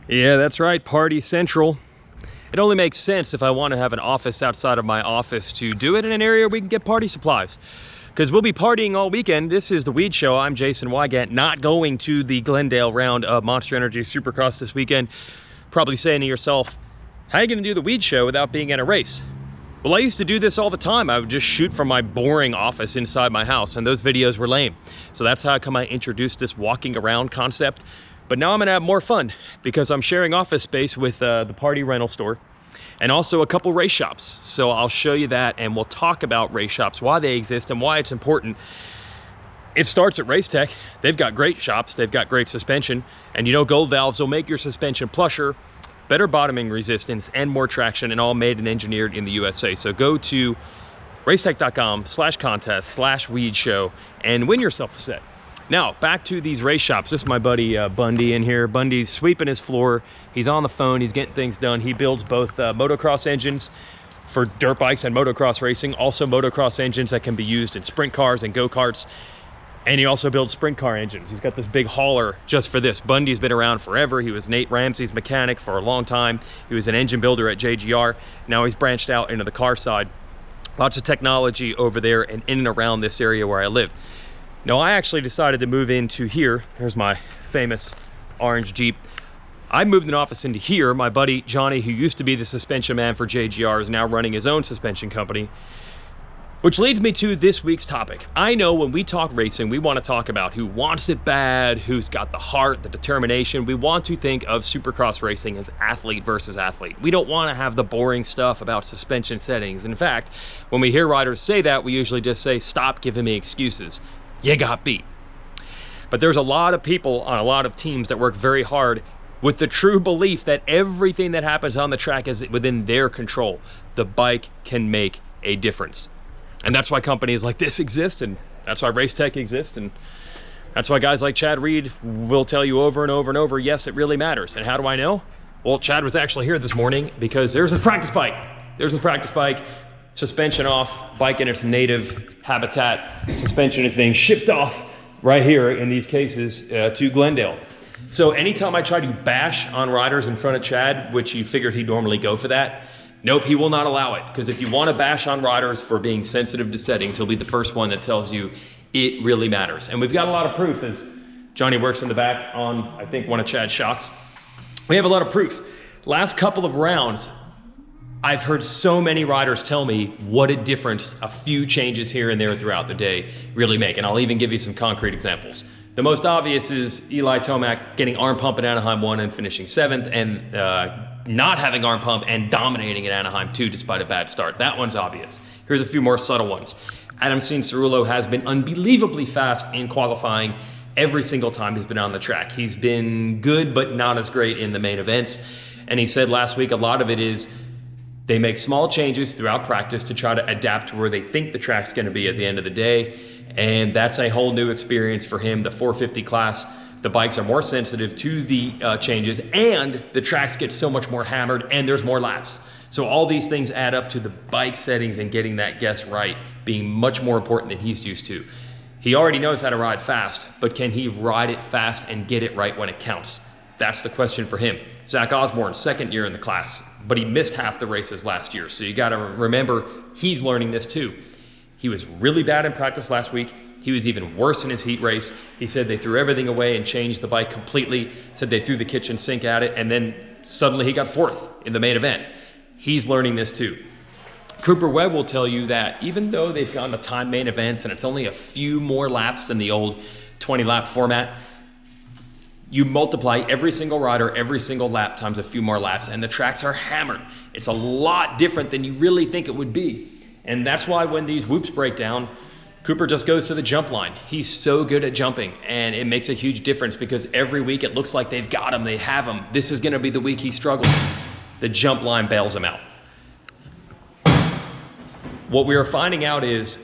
Yeah, that's right, Party Central. It only makes sense if I want to have an office outside of my office to do it in an area where we can get party supplies. Because we'll be partying all weekend. This is the Weege Show. I'm Jason Weigandt, not going to the Glendale round of Monster Energy Supercross this weekend. Probably saying to yourself, how are you going to do the Weege Show without being at a race? Well, I used to do this all the time. I would just shoot from my boring office inside my house, and those videos were lame. So that's how come I introduced this walking around concept. But now I'm gonna have more fun because I'm sharing office space with the party rental store and also a couple race shops. So I'll show you that, and we'll talk about race shops, why they exist and why it's important. It starts at Race Tech. They've got great shops, they've got great suspension, and you know gold valves will make your suspension plusher, better bottoming resistance, and more traction, and all made and engineered in the USA. So go to racetech.com/contest/Weege Show and win yourself a set. Now, back to these race shops. This is my buddy Bundy in here. Bundy's sweeping his floor. He's on the phone, he's getting things done. He builds both motocross engines for dirt bikes and motocross racing, also motocross engines that can be used in sprint cars and go-karts. And he also builds sprint car engines. He's got this big hauler just for this. Bundy's been around forever. He was Nate Ramsey's mechanic for a long time. He was an engine builder at JGR. Now he's branched out into the car side. Lots of technology over there and in and around this area where I live. Now, I actually decided to move into here. Here's my famous orange Jeep. I moved an office into here. My buddy Johnny, who used to be the suspension man for JGR, is now running his own suspension company. Which leads me to this week's topic. I know when we talk racing, we want to talk about who wants it bad, who's got the heart, the determination. We want to think of Supercross racing as athlete versus athlete. We don't want to have the boring stuff about suspension settings. In fact, when we hear riders say that, we usually just say, stop giving me excuses. You got beat. But there's a lot of people on a lot of teams that work very hard with the true belief that everything that happens on the track is within their control. The bike can make a difference. And that's why companies like this exist, and that's why Race Tech exists, and that's why guys like Chad Reed will tell you over and over and over, yes, it really matters. And how do I know? Well, Chad was actually here this morning because there's his practice bike. There's his practice bike. Suspension off, bike in its native habitat. Suspension is being shipped off right here in these cases to Glendale. So anytime I try to bash on riders in front of Chad, which you figured he'd normally go for that, nope, he will not allow it. Because if you want to bash on riders for being sensitive to settings, he'll be the first one that tells you it really matters. And we've got a lot of proof as Johnny works in the back on, I think, one of Chad's shots. We have a lot of proof. Last couple of rounds, I've heard so many riders tell me what a difference a few changes here and there throughout the day really make. And I'll even give you some concrete examples. The most obvious is Eli Tomac getting arm pump at Anaheim 1 and finishing 7th, and not having arm pump and dominating at Anaheim 2 despite a bad start. That one's obvious. Here's a few more subtle ones. Cianciarulo has been unbelievably fast in qualifying every single time he's been on the track. He's been good, but not as great in the main events. And he said last week a lot of it is they make small changes throughout practice to try to adapt to where they think the track's going to be at the end of the day. And that's a whole new experience for him. The 450 class, the bikes are more sensitive to the changes, and the tracks get so much more hammered, and there's more laps. So all these things add up to the bike settings and getting that guess right being much more important than he's used to. He already knows how to ride fast, but can he ride it fast and get it right when it counts? That's the question for him. Zach Osborne, second year in the class, but he missed half the races last year. So you got to remember, he's learning this too. He was really bad in practice last week. He was even worse in his heat race. He said they threw everything away and changed the bike completely. Said they threw the kitchen sink at it, and then suddenly he got 4th in the main event. He's learning this too. Cooper Webb will tell you that even though they've gone to time main events and it's only a few more laps than the old 20-lap format, you multiply every single rider, every single lap times a few more laps, and the tracks are hammered. It's a lot different than you really think it would be. And that's why when these whoops break down, Cooper just goes to the jump line. He's so good at jumping, and it makes a huge difference because every week it looks like they've got him, they have him. This is gonna be the week he struggles. The jump line bails him out. What we are finding out is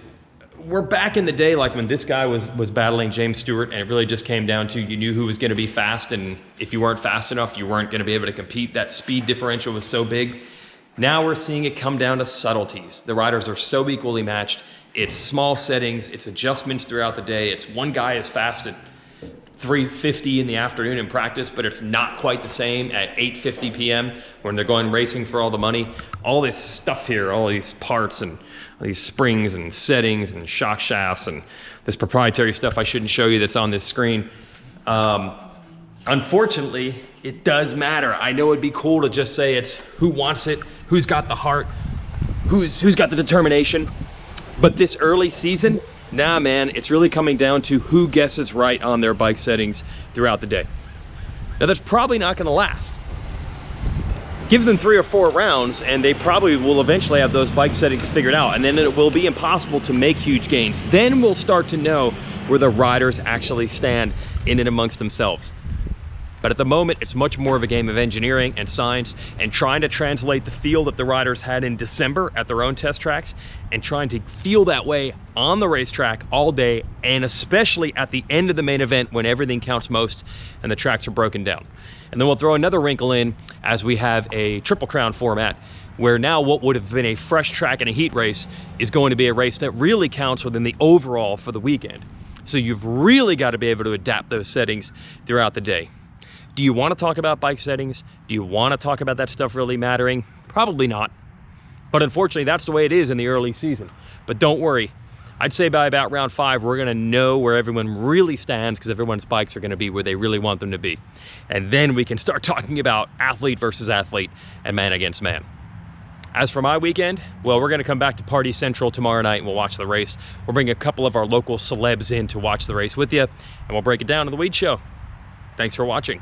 we're back in the day, like when this guy was battling James Stewart, and it really just came down to you knew who was going to be fast, and if you weren't fast enough, you weren't going to be able to compete. That speed differential was so big. Now we're seeing it come down to subtleties. The riders are so equally matched. It's small settings, it's adjustments throughout the day. It's one guy is fast at 3:50 in the afternoon in practice, but it's not quite the same at 8:50 p.m. when they're going racing for all the money. All this stuff here, all these parts and all these springs and settings and shock shafts and this proprietary stuff I shouldn't show you that's on this screen. Unfortunately, it does matter. I know it'd be cool to just say it's who wants it, who's got the heart, who's got the determination. But this early season, nah, man, it's really coming down to who guesses right on their bike settings throughout the day. Now, that's probably not gonna last. Give them 3 or 4 rounds and they probably will eventually have those bike settings figured out, and then it will be impossible to make huge gains. Then we'll start to know where the riders actually stand in and amongst themselves. But at the moment, it's much more of a game of engineering and science and trying to translate the feel that the riders had in December at their own test tracks and trying to feel that way on the racetrack all day, and especially at the end of the main event when everything counts most and the tracks are broken down. And then we'll throw another wrinkle in as we have a Triple Crown format, where now what would have been a fresh track and a heat race is going to be a race that really counts within the overall for the weekend. So you've really got to be able to adapt those settings throughout the day. Do you want to talk about bike settings? Do you want to talk about that stuff really mattering? Probably not. But unfortunately, that's the way it is in the early season. But don't worry. I'd say by about round 5, we're going to know where everyone really stands, because everyone's bikes are going to be where they really want them to be. And then we can start talking about athlete versus athlete and man against man. As for my weekend, well, we're going to come back to Party Central tomorrow night and we'll watch the race. We'll bring a couple of our local celebs in to watch the race with you, and we'll break it down to the Weege Show. Thanks for watching.